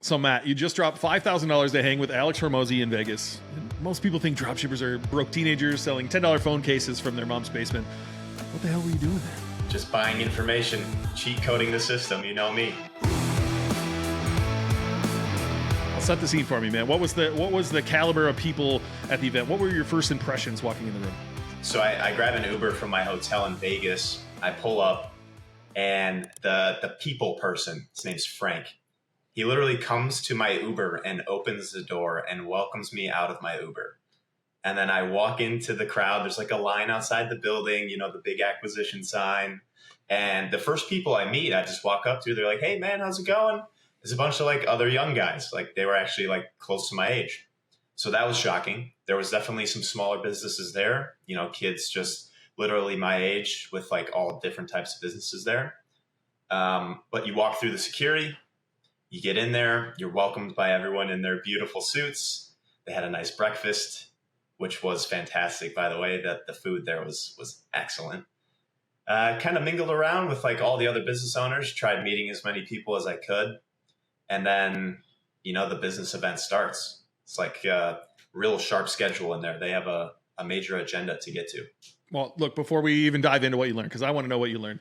So Matt, you just dropped $5,000 to hang with Alex Hormozi in Vegas. And most people think dropshippers are broke teenagers selling $10 phone cases from their mom's basement. What the hell were you doing there? Just buying information, cheat coding the system, you know me. Set the scene for me, man. What was the caliber of people at the event? What were your first impressions walking in the room? So I grab an Uber from my hotel in Vegas. I pull up, and the people person, his name's Frank. He literally comes to my Uber and opens the door and welcomes me out of my Uber. And then I walk into the crowd. There's like a line outside the building, you know, the big acquisition sign. And the first people I meet, I just walk up to. They're like, "Hey, man, how's it going?" There's a bunch of like other young guys. Like they were actually like close to my age. So that was shocking. There was definitely some smaller businesses there. You know, kids just literally my age with like all different types of businesses there. But you walk through the security. You get in there, you're welcomed by everyone in their beautiful suits. They had a nice breakfast, which was fantastic, by the way. That the food there was excellent. Kind of mingled around with like all the other business owners, tried meeting as many people as I could. And then, you know, the business event starts. It's like a real sharp schedule in there. They have a major agenda to get to. Well, look, before we even dive into what you learned, because I want to know what you learned.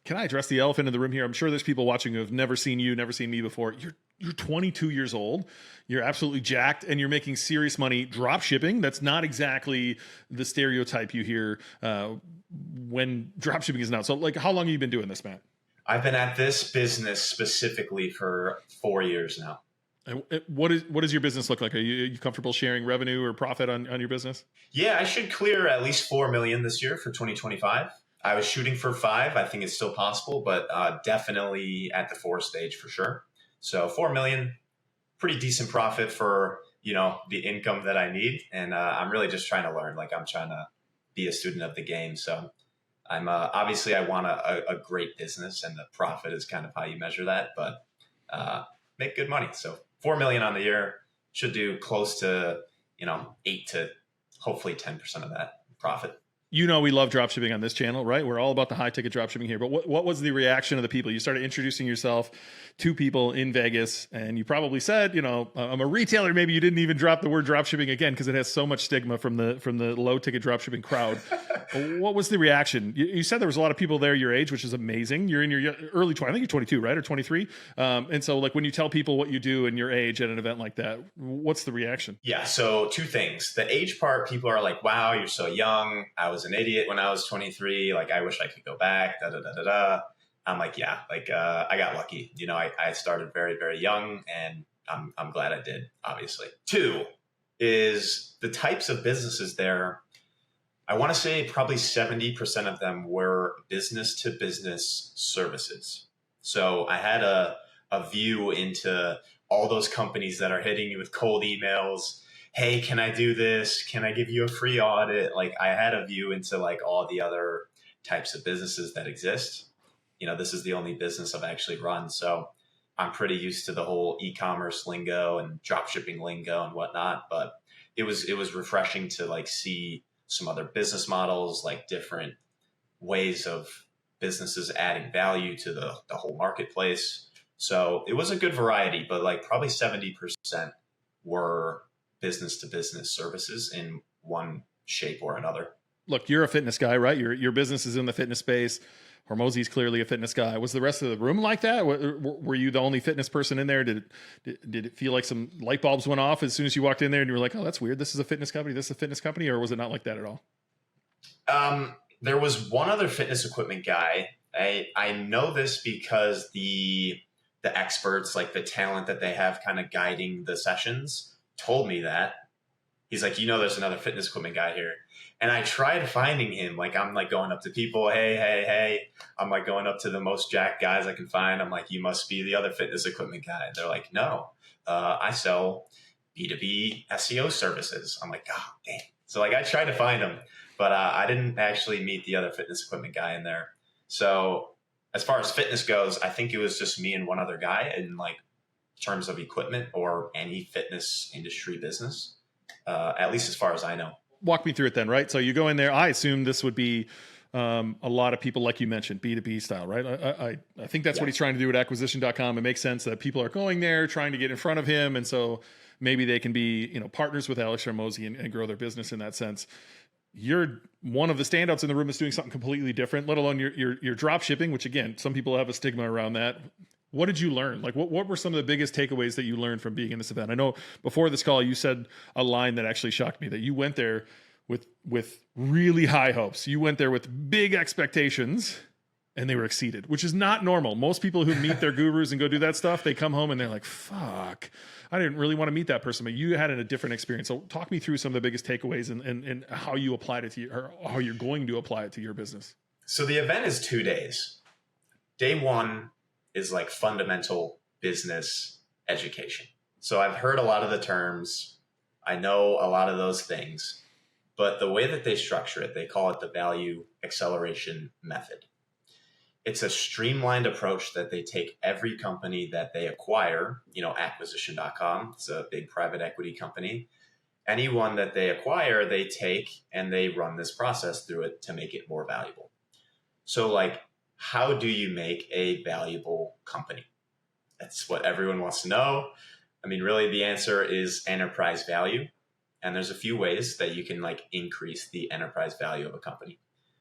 Can I address the elephant in the room here? I'm sure there's people watching who have never seen you, never seen me before. You're 22 years old. You're absolutely jacked, and you're making serious money drop shipping. That's not exactly the stereotype you hear when drop shipping is announced. So, like, how long have you been doing this, Matt? I've been at this business specifically for 4 years now. And what does your business look like? Are you comfortable sharing revenue or profit on your business? Yeah, I should clear at least 4 million this year for 2025. I was shooting for 5. I think it's still possible, but definitely at the 4 stage for sure. So 4 million, pretty decent profit for, you know, the income that I need. And I'm really just trying to learn. Like I'm trying to be a student of the game. So I'm obviously I want a great business, and the profit is kind of how you measure that, but make good money. So 4 million on the year, should do close to, you know, 8 to hopefully 10% of that profit. You know, we love dropshipping on this channel, right? We're all about the high ticket dropshipping here. But what was the reaction of the people? You started introducing yourself to people in Vegas, and you probably said, you know, I'm a retailer. Maybe you didn't even drop the word dropshipping again because it has so much stigma from the low ticket dropshipping crowd. What was the reaction? You said there was a lot of people there your age, which is amazing. You're in your early 20s. I think you're 22, right? Or 23. And so like when you tell people what you do and your age at an event like that, what's the reaction? Yeah. So 2 things. The age part, people are like, wow, you're so young. I was an idiot when I was 23. Like, I wish I could go back. Da, da, da, da, da. I'm like, yeah, like, I got lucky. You know, I started very, very young, and I'm glad I did, obviously. 2 is the types of businesses there. I want to say probably 70% of them were business to business services. So I had a view into all those companies that are hitting you with cold emails. Hey, can I do this? Can I give you a free audit? Like, I had a view into like all the other types of businesses that exist. You know, this is the only business I've actually run. So I'm pretty used to the whole e-commerce lingo and drop shipping lingo and whatnot. But it was refreshing to like see some other business models, like different ways of businesses adding value to the whole marketplace. So it was a good variety, but like probably 70% were business to business services in one shape or another. Look, you're a fitness guy, right? Your business is in the fitness space. Hormozi's clearly a fitness guy. Was the rest of the room like that? Were you the only fitness person in there? Did it feel like some light bulbs went off as soon as you walked in there and you were like, oh, that's weird. This is a fitness company. This is a fitness company. Or was it not like that at all? There was one other fitness equipment guy. I know this because the experts, like the talent that they have kind of guiding the sessions, told me that. He's like, you know, there's another fitness equipment guy here. And I tried finding him. Like, I'm like going up to people. Hey. I'm like going up to the most jacked guys I can find. I'm like, you must be the other fitness equipment guy. They're like, no, I sell B2B SEO services. I'm like, oh, dang. So like I tried to find him, but I didn't actually meet the other fitness equipment guy in there. So as far as fitness goes, I think it was just me and one other guy in like terms of equipment or any fitness industry business, at least as far as I know. Walk me through it then, right? So you go in there. I assume this would be a lot of people, like you mentioned, B2B style, right? I think that's what he's trying to do at acquisition.com. It makes sense that people are going there trying to get in front of him. And so maybe they can be, partners with Alex Hormozi and grow their business in that sense. You're one of the standouts in the room that's doing something completely different, let alone your drop shipping, which again, some people have a stigma around that. What did you learn? Like what were some of the biggest takeaways that you learned from being in this event? I know before this call, you said a line that actually shocked me, that you went there with really high hopes. You went there with big expectations and they were exceeded, which is not normal. Most people who meet their gurus and go do that stuff, they come home and they're like, fuck, I didn't really want to meet that person, but you had a different experience. So talk me through some of the biggest takeaways and how you applied it to or how you're going to apply it to your business. So the event is 2 days. Day one is like fundamental business education. So I've heard a lot of the terms. I know a lot of those things, but the way that they structure it, they call it the value acceleration method. It's a streamlined approach that they take every company that they acquire, acquisition.com, it's a big private equity company. Anyone that they acquire, they take and they run this process through it to make it more valuable. So like, how do you make a valuable company? That's what everyone wants to know. I mean, really the answer is enterprise value. And there's a few ways that you can like increase the enterprise value of a company.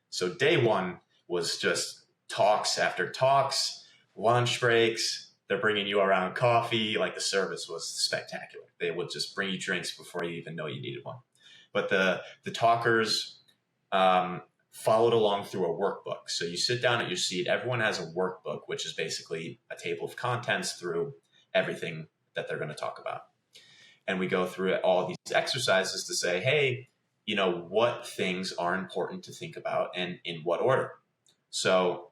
So day one was just talks after talks, lunch breaks. They're bringing you around coffee. Like the service was spectacular. They would just bring you drinks before you even know you needed one. But the talkers followed along through a workbook. So you sit down at your seat. Everyone has a workbook, which is basically a table of contents through everything that they're going to talk about. And we go through all these exercises to say, hey, what things are important to think about and in what order. So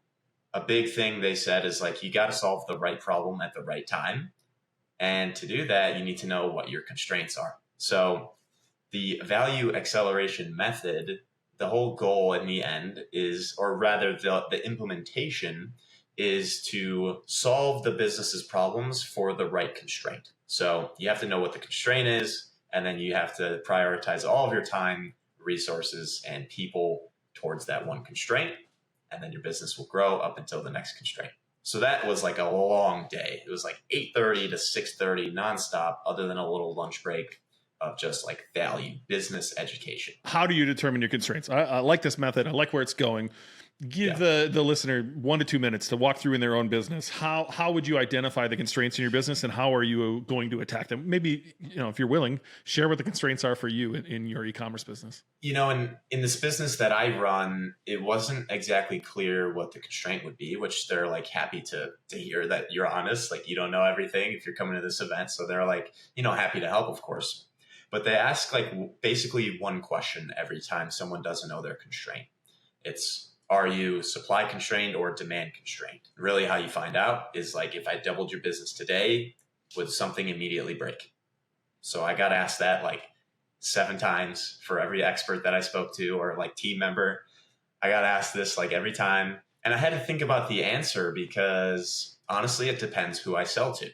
a big thing they said is like, you got to solve the right problem at the right time. And to do that, you need to know what your constraints are. So the value acceleration method, the whole goal in the end is, or rather the implementation is to solve the business's problems for the right constraint. So you have to know what the constraint is, and then you have to prioritize all of your time, resources, and people towards that one constraint. And then your business will grow up until the next constraint. So that was like a long day. It was like 8:30 to 6:30 nonstop, other than a little lunch break of just like value, business education. How do you determine your constraints? I like this method. I like where it's going. Give the listener 1 to 2 minutes to walk through in their own business. How would you identify the constraints in your business and how are you going to attack them? Maybe, if you're willing, share what the constraints are for you in your e-commerce business. In this business that I run, it wasn't exactly clear what the constraint would be, which they're like happy to hear that you're honest. Like you don't know everything if you're coming to this event. So they're like, happy to help, of course. But they ask like basically one question every time someone doesn't know their constraint. It's, are you supply constrained or demand constrained? Really how you find out is like, if I doubled your business today, would something immediately break? So I got asked that like 7 times for every expert that I spoke to or like team member. I got asked this like every time. And I had to think about the answer because honestly, it depends who I sell to.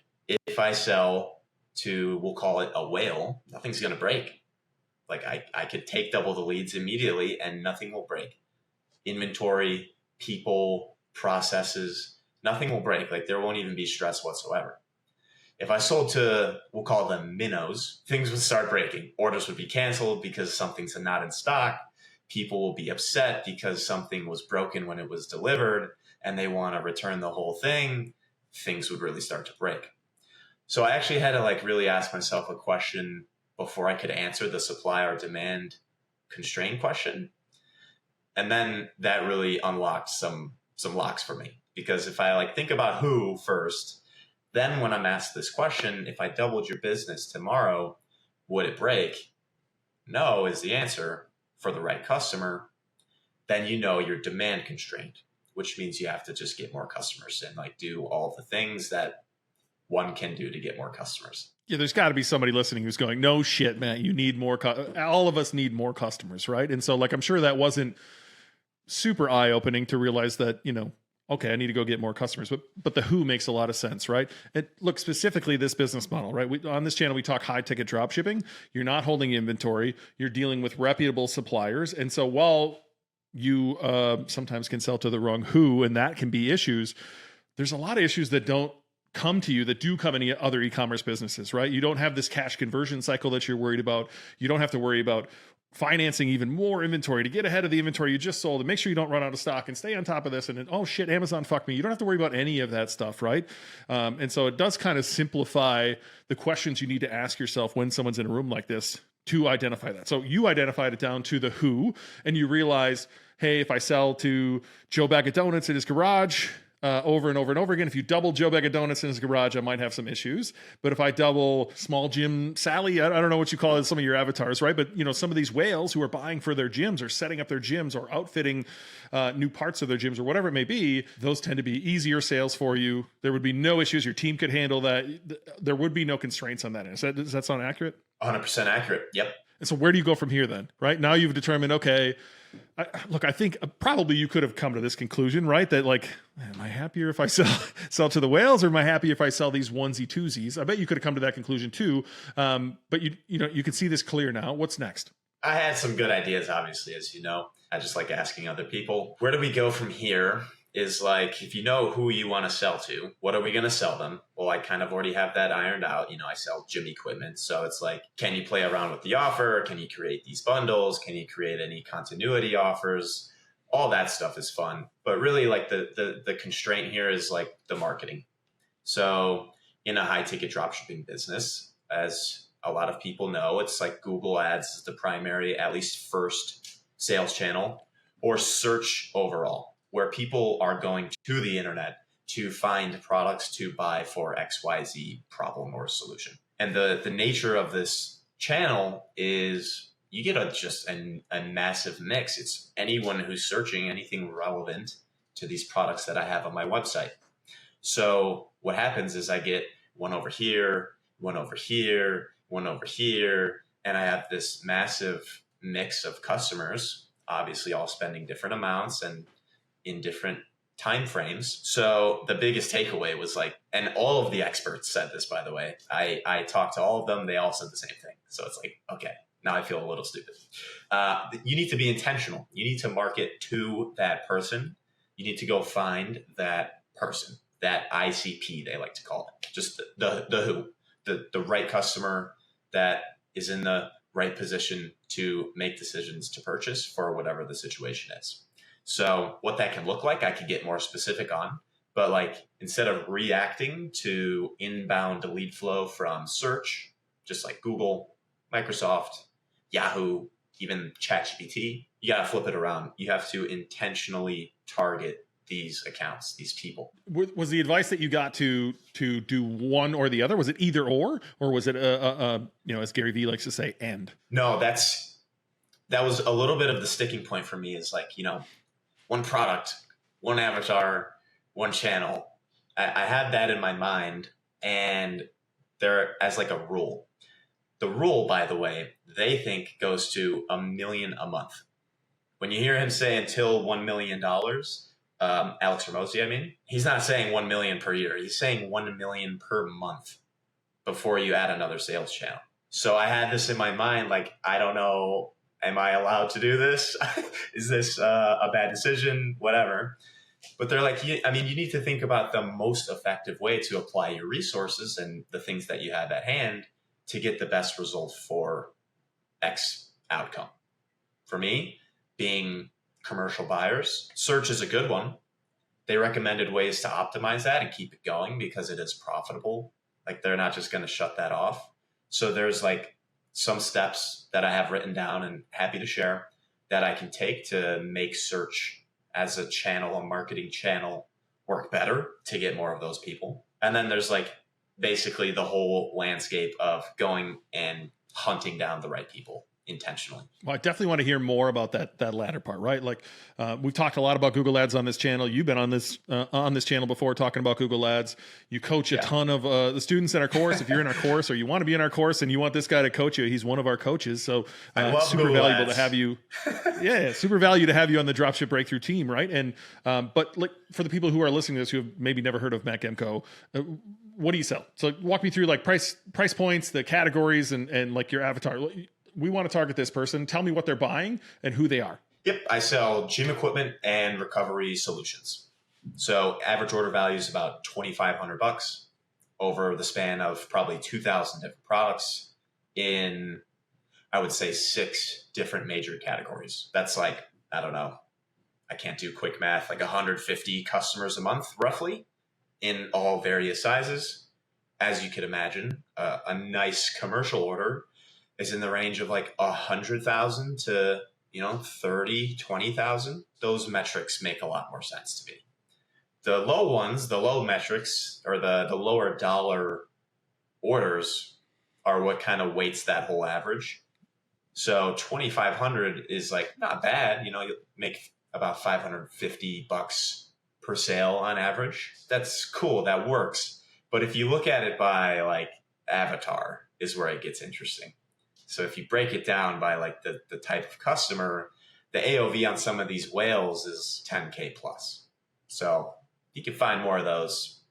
If I sell to, we'll call it a whale, nothing's going to break. Like I could take double the leads immediately and nothing will break. Inventory, people, processes, nothing will break. Like there won't even be stress whatsoever. If I sold to, we'll call them minnows, things would start breaking. Orders would be canceled because something's not in stock. People will be upset because something was broken when it was delivered and they want to return the whole thing. Things would really start to break. So I actually had to like really ask myself a question before I could answer the supply or demand constraint question. And then that really unlocked some locks for me, because if I like think about who first, then when I'm asked this question, if I doubled your business tomorrow, would it break? No is the answer for the right customer. Then you're demand constrained, which means you have to just get more customers and like do all the things that one can do to get more customers. Yeah, there's got to be somebody listening who's going, no shit, man, you need more. All of us need more customers, right? And so like, I'm sure that wasn't super eye-opening to realize that, okay, I need to go get more customers, but the who makes a lot of sense, right? And look, specifically this business model, right? On this channel, we talk high ticket drop shipping. You're not holding inventory. You're dealing with reputable suppliers. And so while you sometimes can sell to the wrong who, and that can be issues. There's a lot of issues that don't come to you that do come in other e-commerce businesses, right? You don't have this cash conversion cycle that you're worried about. You don't have to worry about financing even more inventory to get ahead of the inventory you just sold and make sure you don't run out of stock and stay on top of this. And then, oh shit, Amazon fucked me. You don't have to worry about any of that stuff, right? And so it does kind of simplify the questions you need to ask yourself when someone's in a room like this to identify that. So you identified it down to the who, and you realize, hey, if I sell to Joe Bag of Donuts in his garage, over and over and over again. If you double Joe Bag of Donuts in his garage, I might have some issues. But if I double Small Gym Sally, I don't know what you call it, some of your avatars, right? But some of these whales who are buying for their gyms or setting up their gyms or outfitting new parts of their gyms or whatever it may be, those tend to be easier sales for you. There would be no issues. Your team could handle that. There would be no constraints on that. Does that sound accurate? 100% accurate. Yep. And so where do you go from here then, right? Now you've determined, okay, I think probably you could have come to this conclusion, right? That like, am I happier if I sell to the whales, or am I happy if I sell these onesie twosies? I bet you could have come to that conclusion too. But you can see this clear now. What's next? I had some good ideas, obviously, as you know. I just like asking other people. Where do we go from here? Is like, if you know who you want to sell to, what are we going to sell them? Well, I kind of already have that ironed out. I sell gym equipment. So it's like, can you play around with the offer? Can you create these bundles? Can you create any continuity offers? All that stuff is fun. But really, like the constraint here is like the marketing. So in a high ticket dropshipping business, as a lot of people know, it's like Google Ads is the primary, at least first sales channel, or search overall, where people are going to the internet to find products to buy for XYZ problem or solution. And the nature of this channel is you get a massive mix. It's anyone who's searching anything relevant to these products that I have on my website. So what happens is I get one over here, one over here, one over here, and I have this massive mix of customers, obviously all spending different amounts and in different time frames. So the biggest takeaway was like, and all of the experts said this, by the way, I talked to all of them. They all said the same thing. So it's like, okay, now I feel a little stupid. You need to be intentional. You need to market to that person. You need to go find that person, that ICP, they like to call it, just the who, the right customer that is in the right position to make decisions to purchase for whatever the situation is. So what that can look like, I could get more specific on, but like instead of reacting to inbound lead flow from search, just like Google, Microsoft, Yahoo, even ChatGPT, you got to flip it around. You have to intentionally target these accounts, these people. Was the advice that you got to do one or the other? Was it either or was it as Gary Vee likes to say, and? No, that was a little bit of the sticking point for me, is like, one product, one avatar, one channel. I had that in my mind, and there as like a rule. The rule, by the way, they think goes to $1 million a month. When you hear him say until $1 million, Alex Hormozi, he's not saying 1 million per year. He's saying 1 million per month before you add another sales channel. So I had this in my mind, like, I don't know, am I allowed to do this? Is this a bad decision? Whatever. But they're like, you need to think about the most effective way to apply your resources and the things that you have at hand to get the best result for X outcome. For me, being commercial buyers, search is a good one. They recommended ways to optimize that and keep it going because it is profitable. Like, they're not just going to shut that off. So there's like some steps that I have written down and happy to share that I can take to make search as a channel, a marketing channel, work better to get more of those people. And then there's like basically the whole landscape of going and hunting down the right people intentionally. Well, I definitely want to hear more about that latter part, right? Like we've talked a lot about Google Ads on this channel. You've been on this channel before talking about Google Ads. You coach a ton of the students in our course. If you're in our course or you want to be in our course and you want this guy to coach you, he's one of our coaches. So super Google valuable Ads. to have you. Yeah, super valuable to have you on the Dropship Breakthru team, right? And but like for the people who are listening to this who have maybe never heard of Matt Gemco, what do you sell? So walk me through like price points, the categories, and like your avatar. We want to target this person. Tell me what they're buying and who they are. Yep, I sell gym equipment and recovery solutions. So average order value is about $2,500 over the span of probably 2,000 different products in, I would say, 6 different major categories. That's like, I don't know, I can't do quick math, like 150 customers a month, roughly, in all various sizes. As you could imagine, a nice commercial order is in the range of like 100,000 to 30, 20,000. Those metrics make a lot more sense to me. The low ones, the low metrics, or the lower dollar orders are what kind of weights that whole average. So 2,500 is like not bad. You make about $550 per sale on average. That's cool. That works. But if you look at it by like avatar is where it gets interesting. So if you break it down by like the type of customer, the AOV on some of these whales is 10K plus. So you can find more of those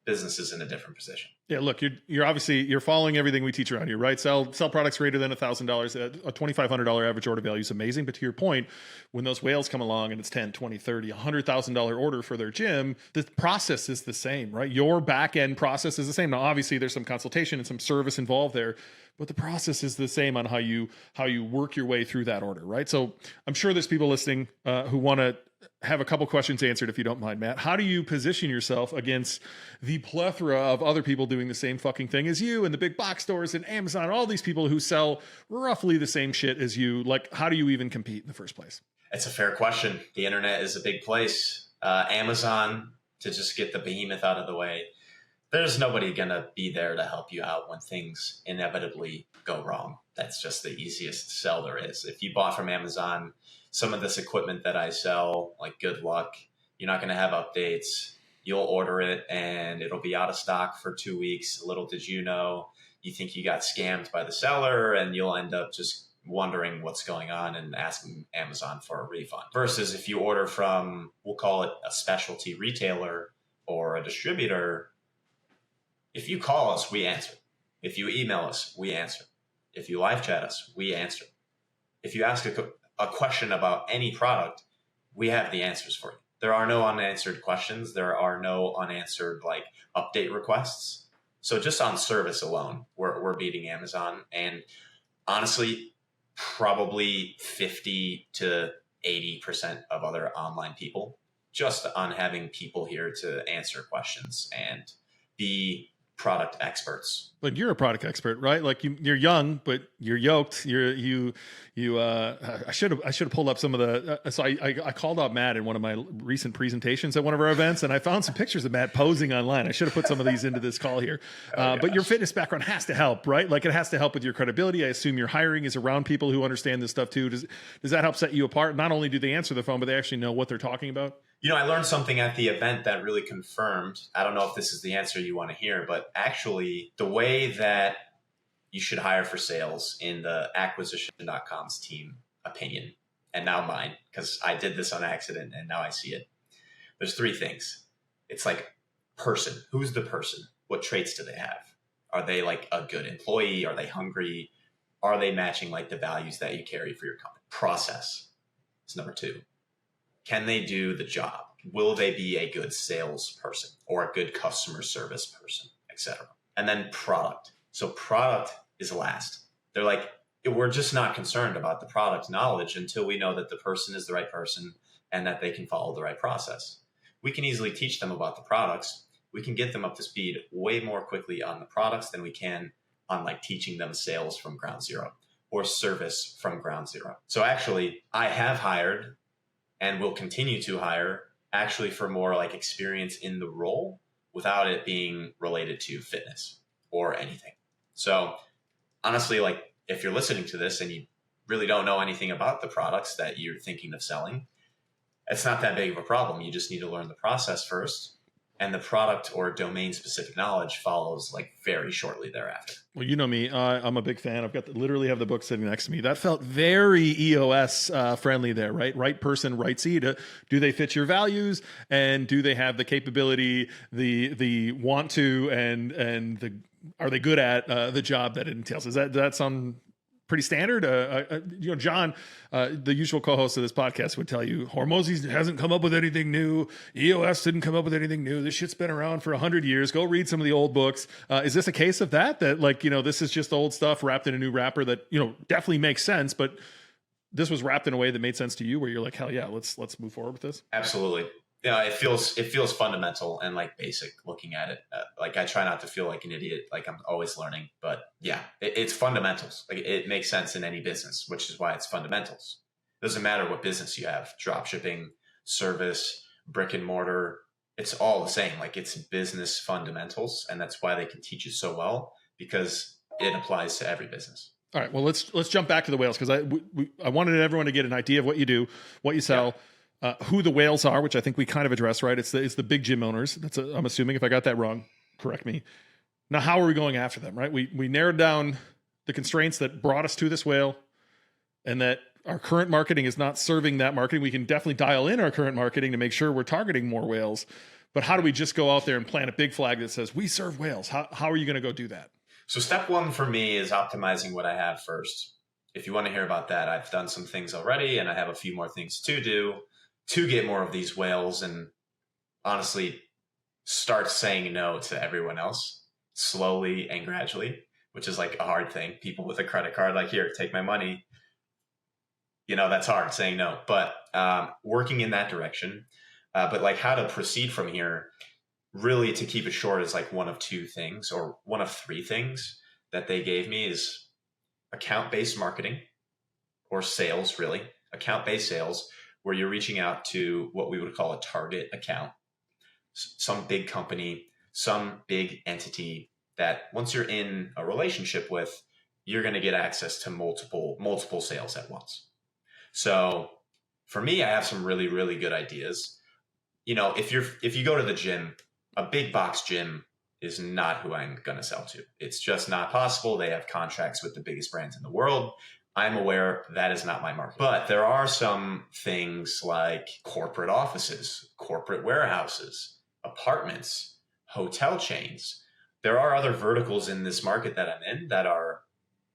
businesses in a different position. Yeah, look, you're obviously following everything we teach around here, right? Sell products greater than $1,000. A $2,500 average order value is amazing. But to your point, when those whales come along and it's 10, 20, 30, $100,000 order for their gym, the process is the same, right? Your back end process is the same. Now, obviously, there's some consultation and some service involved there, but the process is the same on how you work your way through that order, right? So I'm sure there's people listening who want to have a couple questions answered, if you don't mind, Matt. How do you position yourself against the plethora of other people doing the same fucking thing as you and the big box stores and Amazon, all these people who sell roughly the same shit as you? Like, how do you even compete in the first place? It's a fair question. The internet is a big place. Amazon, to just get the behemoth out of the way, there's nobody going to be there to help you out when things inevitably go wrong. That's just the easiest sell there is. If you bought from Amazon, some of this equipment that I sell, like, good luck. You're not going to have updates. You'll order it and it'll be out of stock for 2 weeks. Little did you know, you think you got scammed by the seller and you'll end up just wondering what's going on and asking Amazon for a refund. Versus if you order from, we'll call it a specialty retailer or a distributor, if you call us, we answer. If you email us, we answer. If you live chat us, we answer. If you ask a question about any product, we have the answers for you. There are no unanswered questions. There are no unanswered like update requests. So just on service alone, we're beating Amazon. And honestly, probably 50 to 80% of other online people, just on having people here to answer questions and be product experts. But you're a product expert, right? Like you're young, but you're yoked. I should have pulled up some of the. So I called out Matt in one of my recent presentations at one of our events, and I found some pictures of Matt posing online. I should have put some of these into this call here. But your fitness background has to help, right? Like it has to help with your credibility. I assume your hiring is around people who understand this stuff too. Does that help set you apart? Not only do they answer the phone, but they actually know what they're talking about. I learned something at the event that really confirmed. I don't know if this is the answer you want to hear, but actually the way that you should hire for sales in the acquisition.com's team opinion, and now mine, because I did this on accident and now I see it. There's 3 things. It's like person. Who's the person? What traits do they have? Are they like a good employee? Are they hungry? Are they matching like the values that you carry for your company? Process is number 2. Can they do the job? Will they be a good salesperson or a good customer service person, etc.? And then product. So product is last. They're like, we're just not concerned about the product knowledge until we know that the person is the right person and that they can follow the right process. We can easily teach them about the products. We can get them up to speed way more quickly on the products than we can on like teaching them sales from ground zero or service from ground zero. So actually, I have hired and will continue to hire actually for more like experience in the role without it being related to fitness or anything. So honestly, like if you're listening to this and you really don't know anything about the products that you're thinking of selling, it's not that big of a problem. You just need to learn the process first. And the product or domain specific knowledge follows like very shortly thereafter. Well, you know me, I'm a big fan. I've got literally have the book sitting next to me. That felt very EOS friendly there, right? Right person, right seed. Do they fit your values, and do they have the capability, the want to, and are they good at the job that it entails? Does that sound pretty standard? John, the usual co-host of this podcast, would tell you Hormozi hasn't come up with anything new. EOS didn't come up with anything new. This shit's been around for 100 years. Go read some of the old books. Is this a case of that this is just old stuff wrapped in a new wrapper that, definitely makes sense, but this was wrapped in a way that made sense to you where you're like, hell yeah, let's move forward with this? Absolutely. It feels fundamental and like basic looking at it. Like I try not to feel like an idiot, like I'm always learning, but yeah, it's fundamentals. Like it makes sense in any business, which is why it's fundamentals. It doesn't matter what business you have, drop shipping, service, brick and mortar, it's all the same. Like it's business fundamentals. And that's why they can teach it so well, because it applies to every business. All right. Well, let's jump back to the whales, because I wanted everyone to get an idea of what you do, what you sell. Yeah. Who the whales are, which I think we kind of addressed, right? It's the big gym owners. I'm assuming. If I got that wrong, correct me. Now, how are we going after them, right? We narrowed down the constraints that brought us to this whale, and that our current marketing is not serving that marketing. We can definitely dial in our current marketing to make sure we're targeting more whales. But how do we just go out there and plant a big flag that says, we serve whales? How are you going to go do that? So step one for me is optimizing what I have first. If you want to hear about that, I've done some things already, and I have a few more things to do to get more of these whales and honestly start saying no to everyone else slowly and gradually, which is like a hard thing. People with a credit card, like, here, take my money. That's hard, saying no, but working in that direction. But like how to proceed from here, really to keep it short, is like one of two things, or one of three things that they gave me is account-based marketing, or sales, really. Account-based sales, where you're reaching out to what we would call a target account, some big company, some big entity that once you're in a relationship with, you're going to get access to multiple sales at once. So for me, I have some really, really good ideas. If you go to the gym, a big box gym is not who I'm going to sell to. It's just not possible. They have contracts with the biggest brands in the world. I'm aware that is not my market. But there are some things like corporate offices, corporate warehouses, apartments, hotel chains. There are other verticals in this market that I'm in that are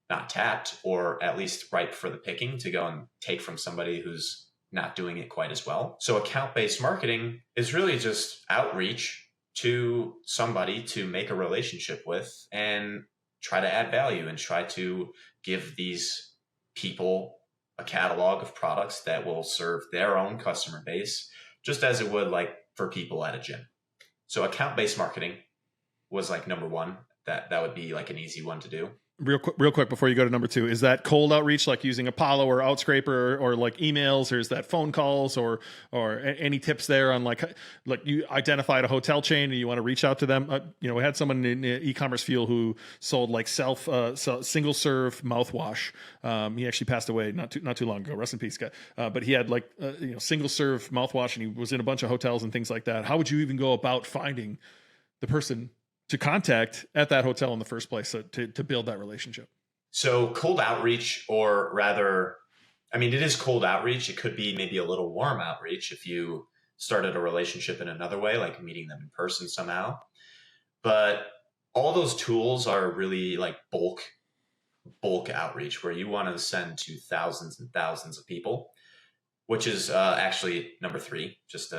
not tapped, or at least ripe for the picking to go and take from somebody who's not doing it quite as well. So account-based marketing is really just outreach to somebody to make a relationship with and try to add value and try to give these people a catalog of products that will serve their own customer base, just as it would like for people at a gym. So account-based marketing was like number one. That would be like an easy one to do. Real quick before you go to number two, is that cold outreach, like using Apollo or Outscraper, or like emails, or is that phone calls, or any tips there on like you identified a hotel chain and you want to reach out to them? We had someone in e-commerce field who sold like single serve mouthwash. He actually passed away not too long ago. Rest in peace, guy. But he had like single serve mouthwash, and he was in a bunch of hotels and things like that. How would you even go about finding the person to contact at that hotel in the first place to build that relationship? So cold outreach, or rather, it is cold outreach. It could be maybe a little warm outreach if you started a relationship in another way, like meeting them in person somehow. But all those tools are really like bulk outreach, where you want to send to thousands and thousands of people, which is actually number three. Just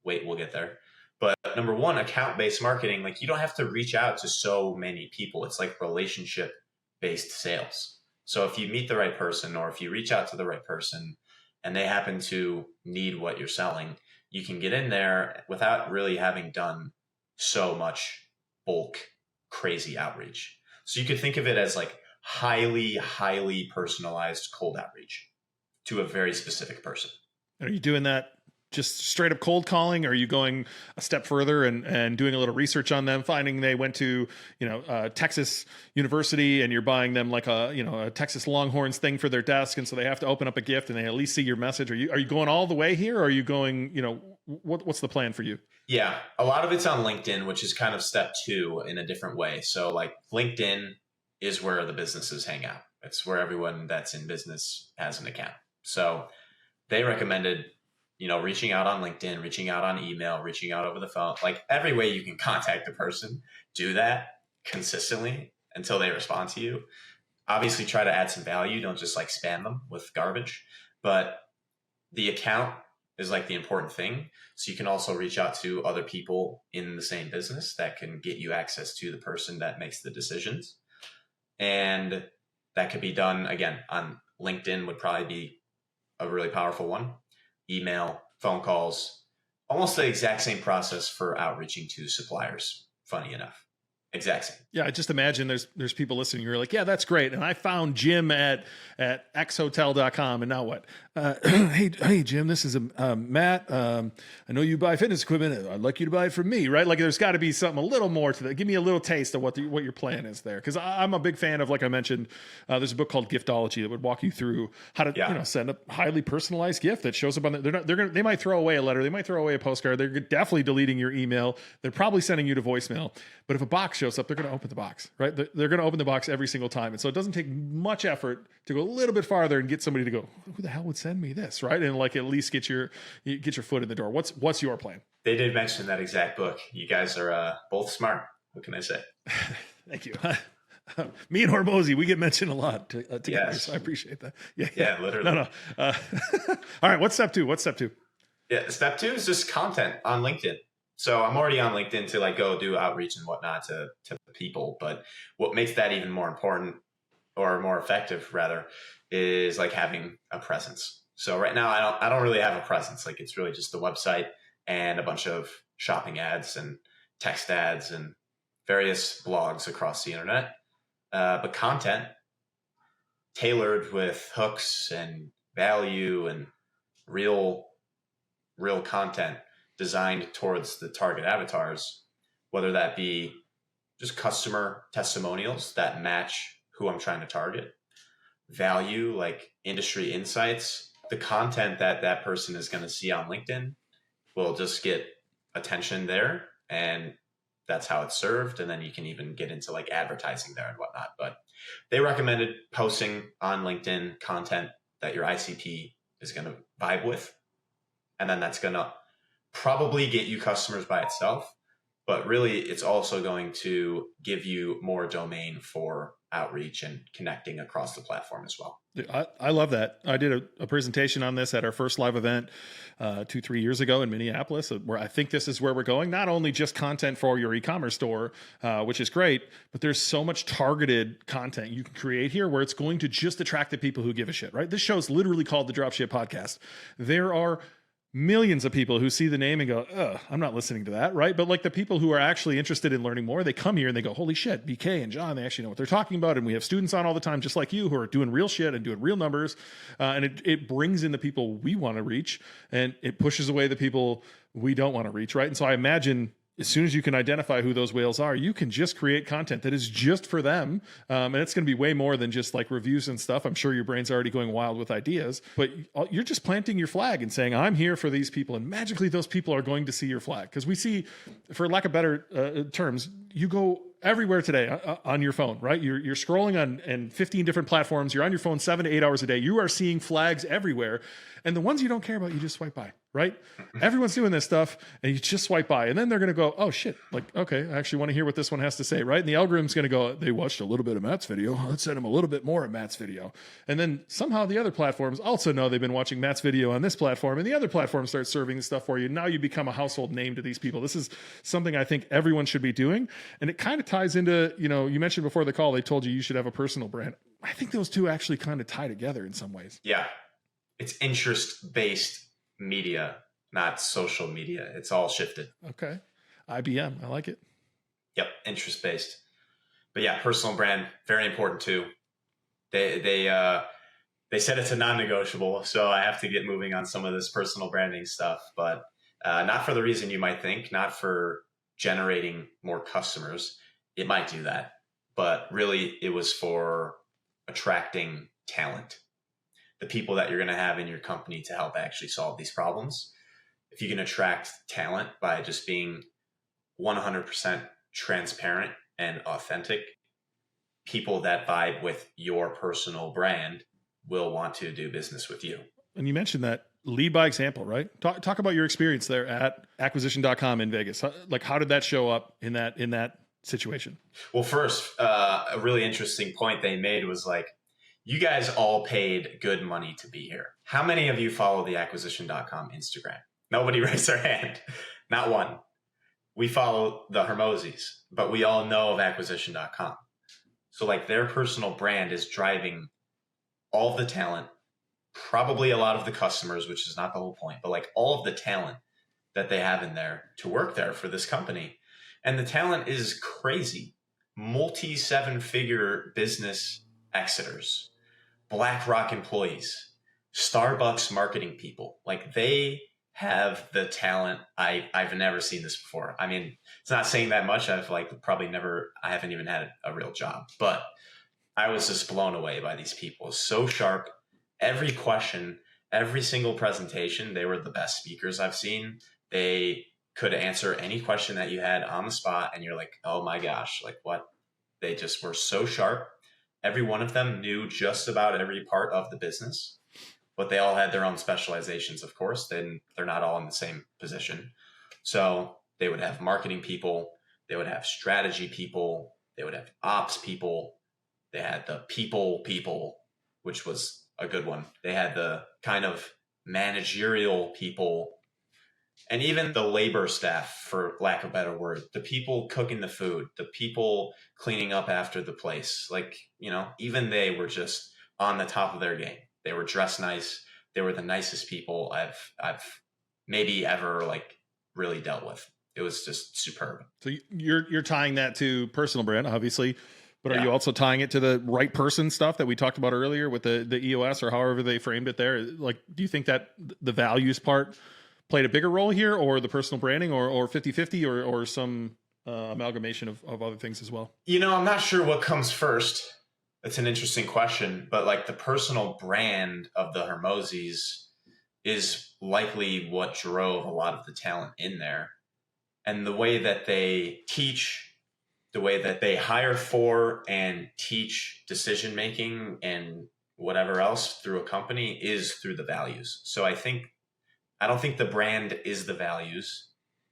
wait, we'll get there. But number one, account-based marketing, like you don't have to reach out to so many people. It's like relationship-based sales. So if you meet the right person, or if you reach out to the right person and they happen to need what you're selling, you can get in there without really having done so much bulk, crazy outreach. So you could think of it as like highly, highly personalized cold outreach to a very specific person. Are you doing that just straight up cold calling? Or are you going a step further and doing a little research on them, finding they went to, Texas University, and you're buying them like a Texas Longhorns thing for their desk, and so they have to open up a gift and they at least see your message? Are you going all the way here, or are you going, what's the plan for you? Yeah, a lot of it's on LinkedIn, which is kind of step two in a different way. So like LinkedIn is where the businesses hang out. It's where everyone that's in business has an account. So they recommended reaching out on LinkedIn, reaching out on email, reaching out over the phone, like every way you can contact the person, do that consistently until they respond to you. Obviously try to add some value. Don't just like spam them with garbage, but the account is like the important thing. So you can also reach out to other people in the same business that can get you access to the person that makes the decisions. And that could be done again on LinkedIn would probably be a really powerful one. Email, phone calls, almost the exact same process for outreaching to suppliers. Funny enough. Exact same. Yeah, I just imagine there's people listening who are like, yeah, that's great. And I found Jim at xhotel.com. And now what? Hey, Jim, this is Matt. I know you buy fitness equipment. I'd like you to buy it from me, right? Like there's got to be something a little more to that. Give me a little taste of what your plan is there. Because I'm a big fan of, like I mentioned, there's a book called Giftology that would walk you through how to send a highly personalized gift that shows up on they might throw away a letter. They might throw away a postcard. They're definitely deleting your email. They're probably sending you to voicemail. But if a box shows up, they're going to open the box, right? They're going to open the box every single time. And so it doesn't take much effort to go a little bit farther and get somebody to go, who the hell would send me this, right? And like at least get your foot in the door. What's your plan? They did mention that exact book. You guys are both smart. What can I say? Thank you. Me and Hormozi, we get mentioned a lot together, yes. So I appreciate that. Yeah, literally. No. All right, what's step two? Yeah, step two is just content on LinkedIn. So I'm already on LinkedIn to like go do outreach and whatnot to people. But what makes that even more important or more effective rather is like having a presence. So right now I don't really have a presence. Like it's really just the website and a bunch of shopping ads and text ads and various blogs across the internet. But content tailored with hooks and value and real content designed towards the target avatars, whether that be just customer testimonials that match who I'm trying to target, value like industry insights. The content that person is going to see on LinkedIn will just get attention there, and that's how it's served. And then you can even get into like advertising there and whatnot. But they recommended posting on LinkedIn content that your ICP is going to vibe with, and then that's going to probably get you customers by itself, but really it's also going to give you more domain for outreach and connecting across the platform as well. I love that. I did a presentation on this at our first live event 2-3 years ago in Minneapolis, where I think this is where we're going. Not only just content for your e-commerce store, which is great, but there's so much targeted content you can create here where it's going to just attract the people who give a shit, right? This show is literally called the Dropship Podcast. There are millions of people who see the name and go, I'm not listening to that, right? But like the people who are actually interested in learning more, they come here and they go, holy shit, BK and John, they actually know what they're talking about. And we have students on all the time, just like you, who are doing real shit and doing real numbers. And it brings in the people we want to reach, and it pushes away the people we don't want to reach, right? And so I imagine as soon as you can identify who those whales are, you can just create content that is just for them. And it's going to be way more than just like reviews and stuff. I'm sure your brain's already going wild with ideas, but you're just planting your flag and saying, I'm here for these people. And magically those people are going to see your flag. Because we see, for lack of better terms, you go everywhere today on your phone, right? You're scrolling on 15 different platforms. You're on your phone 7 to 8 hours a day. You are seeing flags everywhere. And the ones you don't care about, you just swipe by, right? Everyone's doing this stuff and you just swipe by. And then they're going to go, oh shit, like, okay, I actually want to hear what this one has to say, right? And the algorithm's going to go, they watched a little bit of Matt's video. Let's send them a little bit more of Matt's video. And then somehow the other platforms also know they've been watching Matt's video on this platform, and the other platform starts serving the stuff for you. Now you become a household name to these people. This is something I think everyone should be doing. And it kind of ties into, you mentioned before the call, they told you should have a personal brand. I think those two actually kind of tie together in some ways. Yeah. It's interest-based media, not social media. It's all shifted. Okay. IBM. I like it. Yep. Interest-based. But yeah, personal brand, very important too. They said it's a non-negotiable, so I have to get moving on some of this personal branding stuff, but not for the reason you might think, not for generating more customers. It might do that, but really it was for attracting talent. The people that you're going to have in your company to help actually solve these problems. If you can attract talent by just being 100% transparent and authentic, people that vibe with your personal brand will want to do business with you. And you mentioned that lead by example, right? Talk about your experience there at acquisition.com in Vegas. Like, how did that show up in that situation? Well, first, a really interesting point they made was like, you guys all paid good money to be here. How many of you follow the acquisition.com Instagram? Nobody raised their hand. Not one. We follow the Hormozis, but we all know of acquisition.com. So like their personal brand is driving all of the talent, probably a lot of the customers, which is not the whole point, but like all of the talent that they have in there to work there for this company. And the talent is crazy. Multi 7-figure business exiters, BlackRock employees, Starbucks marketing people. Like they have the talent. I've never seen this before. I mean, it's not saying that much. I've like I haven't even had a real job, but I was just blown away by these people. So sharp. Every question, every single presentation, they were the best speakers I've seen. They could answer any question that you had on the spot. And you're like, oh my gosh, like what? They just were so sharp. Every one of them knew just about every part of the business, but they all had their own specializations, of course. Then they're not all in the same position. So they would have marketing people, they would have strategy people, they would have ops people, they had the people, which was a good one. They had the kind of managerial people, and even the labor staff, for lack of a better word, the people cooking the food, the people cleaning up after the place. Like, you know, even they were just on the top of their game. They were dressed nice. They were the nicest people I've maybe ever like really dealt with. It was just superb. So you're tying that to personal brand, obviously, but are you also tying it to the right person stuff that we talked about earlier with the EOS or however they framed it there? Like, do you think that the values part played a bigger role here, or the personal branding, or 50-50, or some amalgamation of other things as well? You know, I'm not sure what comes first. That's an interesting question, but like the personal brand of the Hormozis is likely what drove a lot of the talent in there. And the way that they teach, the way that they hire for and teach decision making and whatever else through a company is through the values. So I don't think the brand is the values,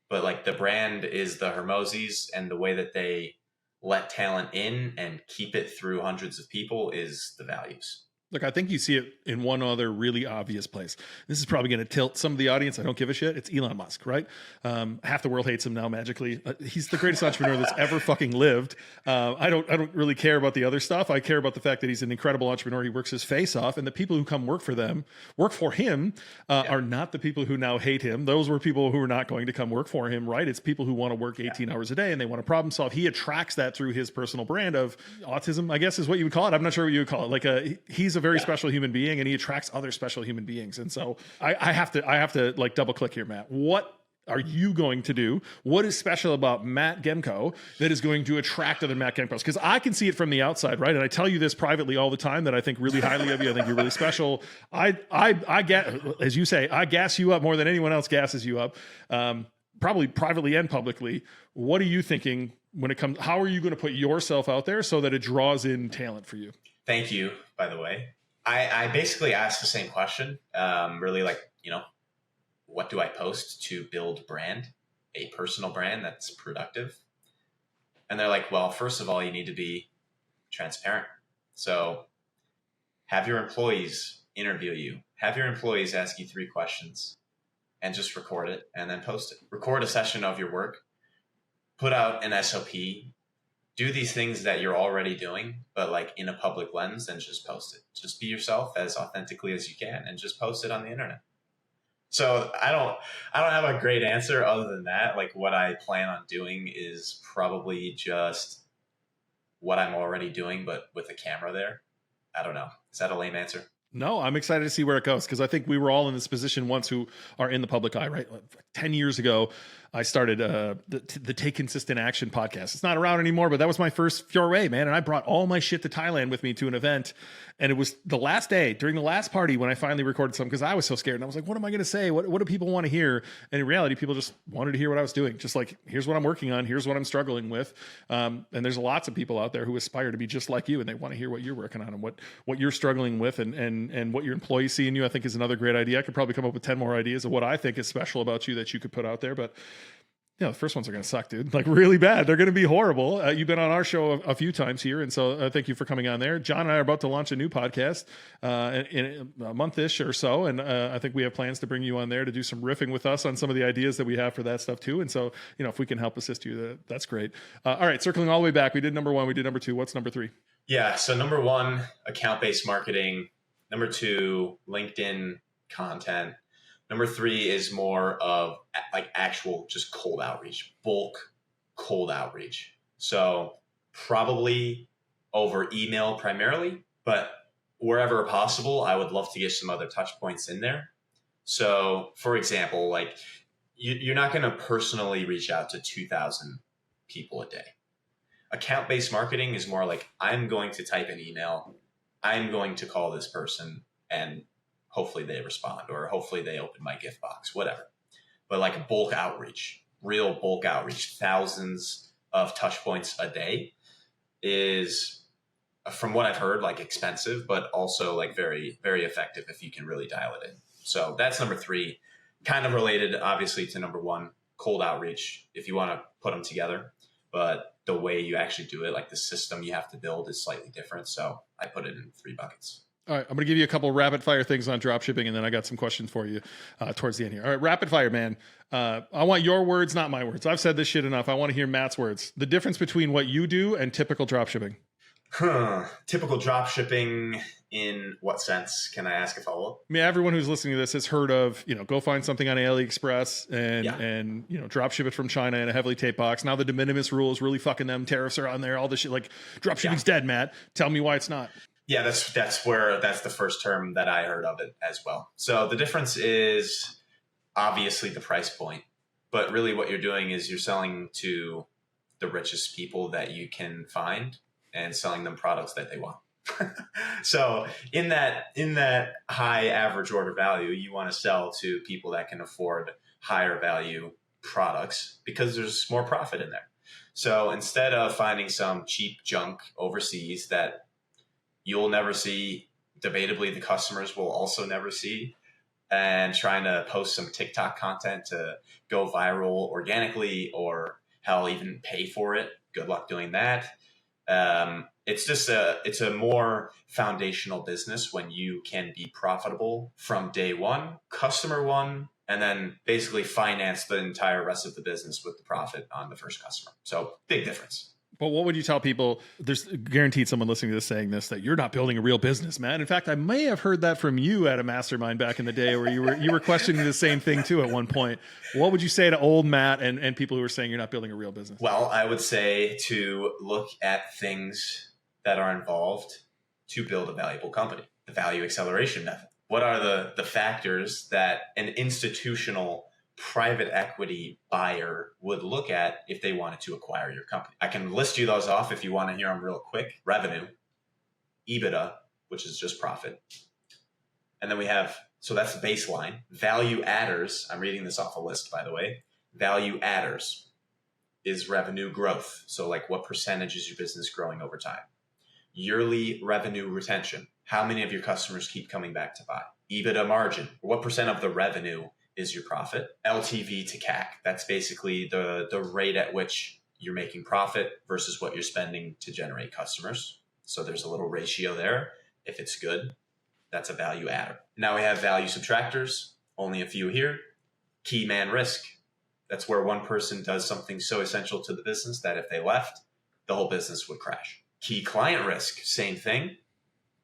but like the brand is the Hormozis, and the way that they let talent in and keep it through hundreds of people is the values. Look, I think you see it in one other really obvious place. This is probably going to tilt some of the audience. I don't give a shit. It's Elon Musk, right? Half the world hates him now magically. He's the greatest entrepreneur that's ever fucking lived. I don't really care about the other stuff. I care about the fact that he's an incredible entrepreneur. He works his face off, and the people who come work for him, are not the people who now hate him. Those were people who are not going to come work for him, right? It's people who want to work 18 hours a day and they want to problem solve. He attracts that through his personal brand of autism, I guess is what you would call it. I'm not sure what you would call it. Like he's a very special human being, and he attracts other special human beings. And so I have to like double click here, Matt. What are you going to do? What is special about Matt Gemko that is going to attract other Matt Gemkos? Because I can see it from the outside, right? And I tell you this privately all the time, that I think really highly of you. I think you're really special. I get, as you say, I gas you up more than anyone else gasses you up, probably privately and publicly. What are you thinking when it comes? How are you going to put yourself out there so that it draws in talent for you? Thank you, by the way. I basically asked the same question, really like, you know, what do I post to build brand, a personal brand that's productive? And they're like, well, first of all, you need to be transparent. So have your employees interview you, have your employees ask you 3 questions, and just record it and then post it. Record a session of your work, put out an SOP, do these things that you're already doing, but like in a public lens, and just post it. Just be yourself as authentically as you can and just post it on the internet. So I don't have a great answer other than that. Like what I plan on doing is probably just what I'm already doing, but with a camera there. I don't know. Is that a lame answer? No, I'm excited to see where it goes, because I think we were all in this position once who are in the public eye, right? 10 years ago, I started the Take Consistent Action podcast. It's not around anymore, but that was my first foray, man. And I brought all my shit to Thailand with me to an event. And it was the last day during the last party when I finally recorded something, because I was so scared. And I was like, what am I going to say? What do people want to hear? And in reality, people just wanted to hear what I was doing. Just like, here's what I'm working on. Here's what I'm struggling with. And there's lots of people out there who aspire to be just like you, and they want to hear what you're working on and what you're struggling with, and what your employees see in you. I think is another great idea. I could probably come up with 10 more ideas of what I think is special about you that you could put out there. But Yeah, the first ones are going to suck, dude. Like really bad. They're going to be horrible. You've been on our show a few times here, and so thank you for coming on there. John and I are about to launch a new podcast in a month-ish or so, and I think we have plans to bring you on there to do some riffing with us on some of the ideas that we have for that stuff too. And so, if we can help assist you, that's great. All right, circling all the way back, we did number 1, we did number 2. What's number 3? Yeah, so number 1, account-based marketing. Number 2, LinkedIn content. Number 3 is more of like actual just cold outreach, bulk cold outreach. So probably over email primarily, but wherever possible, I would love to get some other touch points in there. So for example, like you're not going to personally reach out to 2,000 people a day. Account-based marketing is more like I'm going to type an email, I'm going to call this person, and hopefully they respond, or hopefully they open my gift box, whatever. But like a bulk outreach, real bulk outreach, thousands of touch points a day is, from what I've heard, like expensive, but also like very, very effective if you can really dial it in. So that's number 3, kind of related obviously to number 1, cold outreach, if you want to put them together. But the way you actually do it, like the system you have to build is slightly different. So I put it in 3 buckets. All right, I'm going to give you a couple rapid fire things on dropshipping, and then I got some questions for you towards the end here. All right, rapid fire, man. I want your words, not my words. I've said this shit enough. I want to hear Matt's words. The difference between what you do and typical dropshipping. Typical dropshipping in what sense? Can I ask a follow-up? I mean, everyone who's listening to this has heard of, go find something on AliExpress and drop ship it from China in a heavily taped box. Now the de minimis rule is really fucking them. Tariffs are on there. All this shit. Like dropshipping's dead, Matt. Tell me why it's not. Yeah, that's the first term that I heard of it as well. So the difference is obviously the price point, but really what you're doing is you're selling to the richest people that you can find and selling them products that they want. So in that high average order value, you want to sell to people that can afford higher value products because there's more profit in there. So instead of finding some cheap junk overseas that you'll never see, debatably the customers will also never see, and trying to post some TikTok content to go viral organically or hell, even pay for it. Good luck doing that. It's a more foundational business when you can be profitable from day one, customer one, and then basically finance the entire rest of the business with the profit on the first customer. So big difference. But what would you tell people? There's guaranteed someone listening to this saying this, that you're not building a real business, man. In fact, I may have heard that from you at a mastermind back in the day where you were questioning the same thing too at one point. What would you say to old Matt and people who are saying you're not building a real business? Well, I would say to look at things that are involved to build a valuable company. The value acceleration method. What are the factors that an institutional private equity buyer would look at if they wanted to acquire your company? I can list you those off if you want to hear them real quick. Revenue, EBITDA, which is just profit. And then we have, so that's the baseline. Value adders, I'm reading this off a list, by the way. Value adders is revenue growth. So like what percentage is your business growing over time? Yearly revenue retention. How many of your customers keep coming back to buy? EBITDA margin. What percent of the revenue is your profit? LTV to CAC. That's basically the rate at which you're making profit versus what you're spending to generate customers. So there's a little ratio there. If it's good, that's a value adder. Now we have value subtractors, only a few here. Key man risk. That's where one person does something so essential to the business that if they left, the whole business would crash. Key client risk, same thing.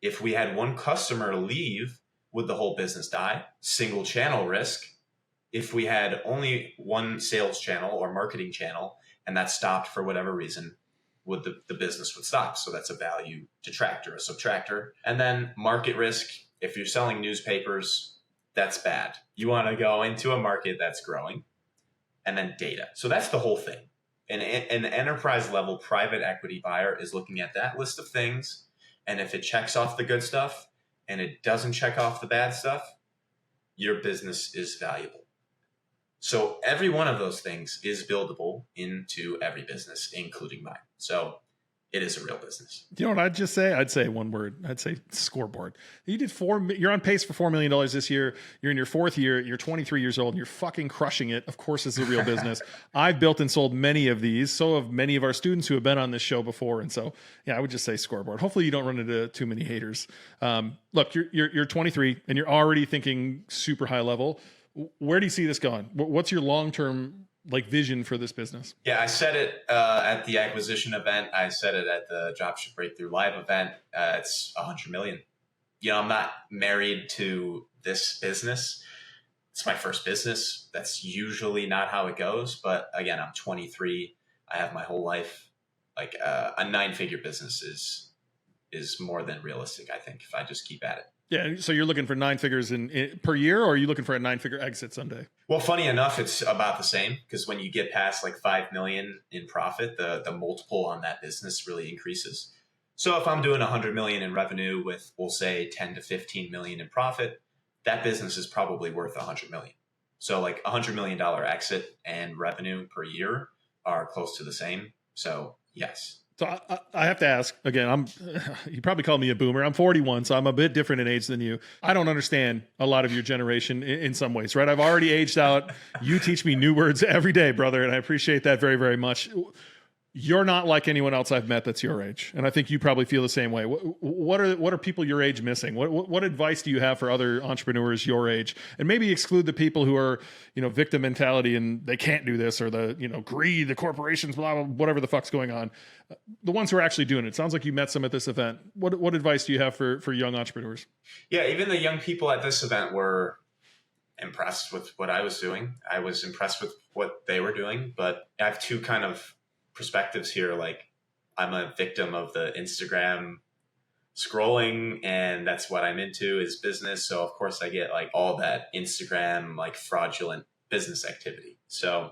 If we had one customer leave, would the whole business die? Single channel risk. If we had only one sales channel or marketing channel and that stopped for whatever reason, would the business would stop. So that's a value detractor, a subtractor. And then market risk. If you're selling newspapers, that's bad. You want to go into a market that's growing. And then data. So that's the whole thing. An enterprise level private equity buyer is looking at that list of things. And if it checks off the good stuff and it doesn't check off the bad stuff, your business is valuable. So every one of those things is buildable into every business, including mine. So it is a real business. You know what I'd just say? I'd say one word. I'd say scoreboard. You're on pace for $4 million this year. You're in your 4th year. You're 23 years old and you're fucking crushing it. Of course, it's a real business. I've built and sold many of these. So have many of our students who have been on this show before. And so, yeah, I would just say scoreboard. Hopefully you don't run into too many haters. Look, you're 23 and you're already thinking super high level. Where do you see this going? What's your long-term vision for this business? Yeah, I said it at the acquisition event. I said it at the Dropship Breakthru live event. It's 100 million. I'm not married to this business. It's my first business. That's usually not how it goes. But again, I'm 23. I have my whole life. A 9-figure business is more than realistic, I think, if I just keep at it. Yeah, so you're looking for 9 figures per year, or are you looking for a 9-figure exit someday? Well, funny enough, it's about the same, because when you get past 5 million in profit, the multiple on that business really increases. So if I'm doing 100 million in revenue with, we'll say 10 to 15 million in profit, that business is probably worth 100 million. So $100 million exit and revenue per year are close to the same. So yes. So I have to ask again, you probably call me a boomer. I'm 41, so I'm a bit different in age than you. I don't understand a lot of your generation in some ways, right? I've already aged out. You teach me new words every day, brother, and I appreciate that very, very much. You're not like anyone else I've met that's your age, and I think you probably feel the same way. What are people your age missing? What advice do you have for other entrepreneurs your age? And maybe exclude the people who are, victim mentality and they can't do this, or the, greed, the corporations, blah, blah, whatever the fuck's going on. The ones who are actually doing it. Sounds like you met some at this event. What advice do you have for young entrepreneurs? Yeah, even the young people at this event were impressed with what I was doing. I was impressed with what they were doing, but I have two kind of perspectives here. I'm a victim of the Instagram scrolling, and that's what I'm into is business. So of course I get all that Instagram fraudulent business activity. So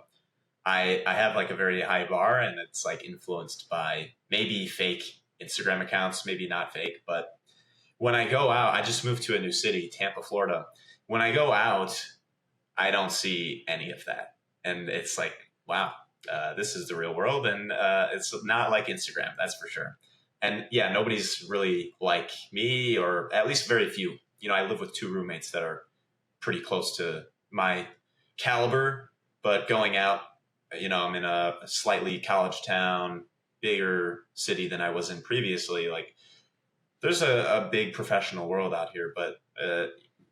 I have a very high bar, and it's influenced by maybe fake Instagram accounts, maybe not fake. But when I go out, I just moved to a new city, Tampa, Florida. When I go out, I don't see any of that. And it's wow. This is the real world, and it's not like Instagram, that's for sure. And yeah, nobody's really like me, or at least very few. I live with 2 roommates that are pretty close to my caliber, but going out, I'm in a slightly college town, bigger city than I was in previously. There's a big professional world out here, but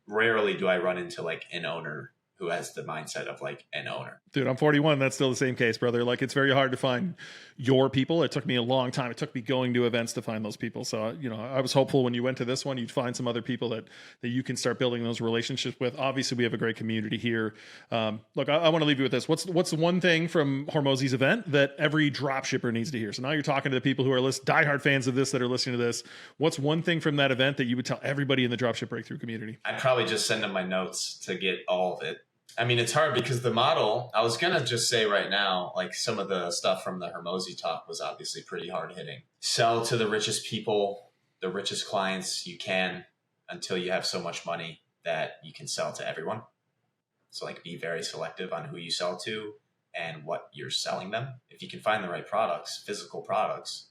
rarely do I run into an owner who has the mindset of an owner. Dude, I'm 41. That's still the same case, brother. It's very hard to find your people. It took me a long time. It took me going to events to find those people. So, I was hopeful when you went to this one, you'd find some other people that you can start building those relationships with. Obviously, we have a great community here. Look, I want to leave you with this. What's one thing from Hormozi's event that every dropshipper needs to hear? So now you're talking to the people who are diehard fans of this that are listening to this. What's one thing from that event that you would tell everybody in the Dropship Breakthru community? I'd probably just send them my notes to get all of it. I mean, it's hard because the model, I was going to just say right now, some of the stuff from the Hormozi talk was obviously pretty hard hitting. Sell to the richest people, the richest clients you can, until you have so much money that you can sell to everyone. So be very selective on who you sell to and what you're selling them. If you can find the right products, physical products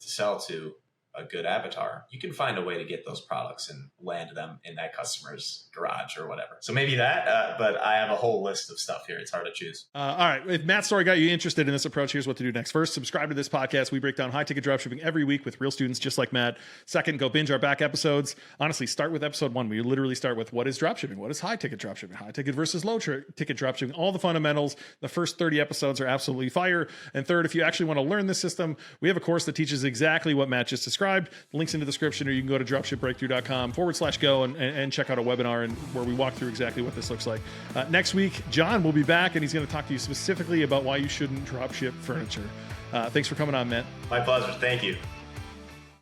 to sell to a good avatar, you can find a way to get those products and land them in that customer's garage or whatever. So maybe that, but I have a whole list of stuff here. It's hard to choose. All right. If Matt's story got you interested in this approach, here's what to do next. First, subscribe to this podcast. We break down high-ticket dropshipping every week with real students just like Matt. Second, go binge our back episodes. Honestly, start with episode 1. We literally start with what is dropshipping? What is high-ticket dropshipping? High-ticket versus low-ticket dropshipping? All the fundamentals. The first 30 episodes are absolutely fire. And third, if you actually want to learn this system, we have a course that teaches exactly what Matt just described. The link's in the description, or you can go to dropshipbreakthru.com/go and check out a webinar where we walk through exactly what this looks like. Next week, John will be back, and he's going to talk to you specifically about why you shouldn't dropship furniture. Thanks for coming on, Matt. My pleasure. Thank you.